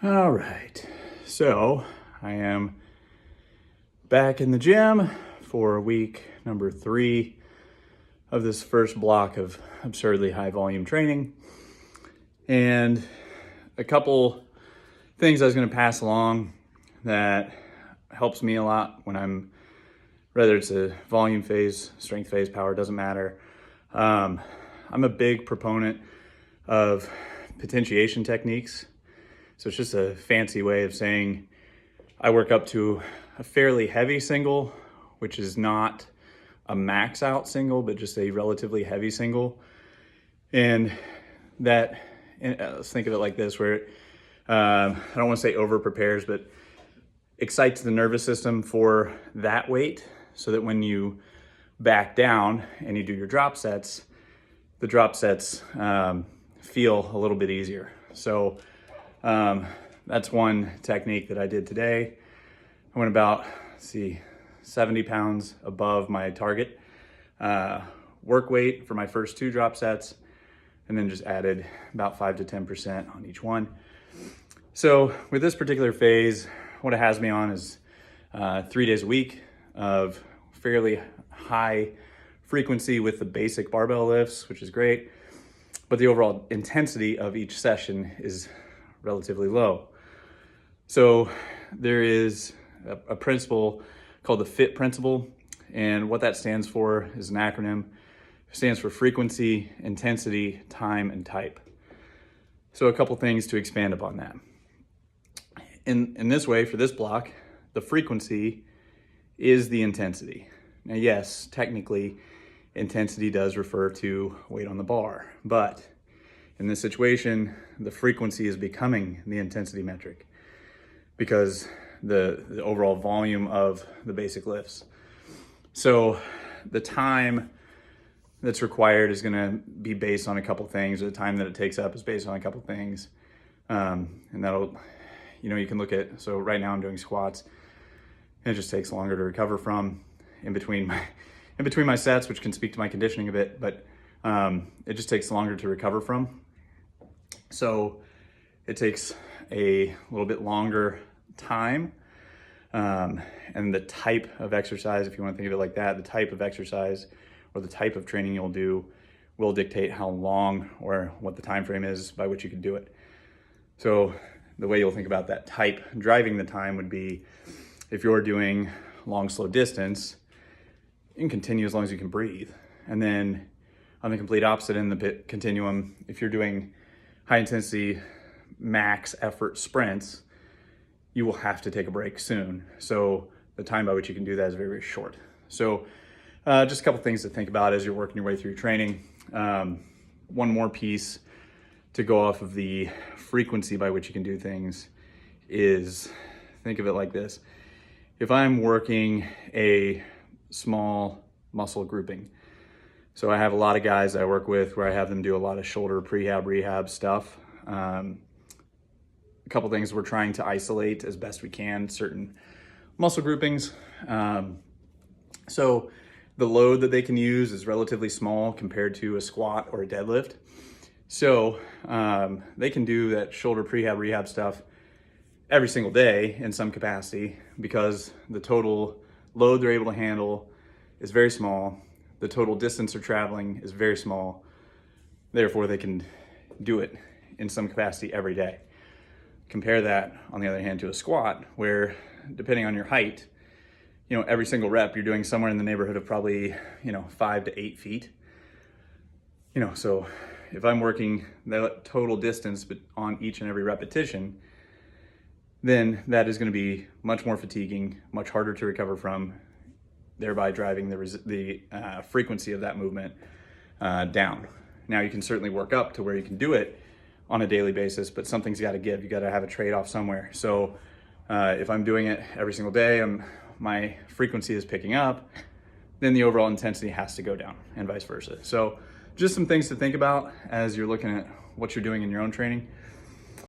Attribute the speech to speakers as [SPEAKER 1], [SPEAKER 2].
[SPEAKER 1] All right, so I am back in the gym for week number 3 of this first block of absurdly high volume training. And a couple things I was going to pass along that helps me a lot when I'm, whether it's a volume phase, strength phase, power, doesn't matter. I'm a big proponent of potentiation techniques. So it's just a fancy way of saying I work up to a fairly heavy single, which is not a max out single, but just a relatively heavy single. And that, let's think of it like this, where I don't want to say over prepares, but excites the nervous system for that weight so that when you back down and you do your drop sets, the drop sets feel a little bit easier. So that's one technique that I did today. I went about, 70 pounds above my target work weight for my first 2 drop sets, and then just added about 5 to 10% on each one. So with this particular phase, what it has me on is 3 days a week of fairly high frequency with the basic barbell lifts, which is great, but the overall intensity of each session is relatively low. So there is a principle called the Fitt principle, and what that stands for is an acronym. It stands for frequency, intensity, time, and type. So a couple things to expand upon that. In this way, for this block, the frequency is the intensity. Now yes, technically, intensity does refer to weight on the bar, but in this situation, the frequency is becoming the intensity metric because the overall volume of the basic lifts. So the time that's required is gonna be based on a couple things, or the time that it takes up is based on a couple things. And that'll, you can look at, so right now I'm doing squats, and it just takes longer to recover from in between my sets, which can speak to my conditioning a bit, but it just takes longer to recover from. So it takes a little bit longer time. And the type of exercise, if you want to think of it like that, the type of exercise or the type of training you'll do will dictate how long or what the time frame is by which you can do it. So the way you'll think about that type driving the time would be, if you're doing long, slow distance, you can continue as long as you can breathe. And then on the complete opposite end of the continuum, if you're doing high intensity, max effort sprints, you will have to take a break soon. So the time by which you can do that is very, very short. So just a couple things to think about as you're working your way through your training. One more piece to go off of the frequency by which you can do things is, think of it like this. If I'm working a small muscle grouping, so I have a lot of guys I work with where I have them do a lot of shoulder prehab, rehab stuff. A couple things, we're trying to isolate as best we can certain muscle groupings. So the load that they can use is relatively small compared to a squat or a deadlift. So they can do that shoulder prehab, rehab stuff every single day in some capacity because the total load they're able to handle is very small. The total distance they're traveling is very small. Therefore, they can do it in some capacity every day. Compare that, on the other hand, to a squat where, depending on your height, every single rep you're doing somewhere in the neighborhood of probably, 5 to 8 feet. So if I'm working the total distance but on each and every repetition, then that is going to be much more fatiguing, much harder to recover from, thereby driving the frequency of that movement down. Now you can certainly work up to where you can do it on a daily basis, but something's got to give. You got to have a trade-off somewhere. So if I'm doing it every single day, my frequency is picking up, then the overall intensity has to go down, and vice versa. So just some things to think about as you're looking at what you're doing in your own training.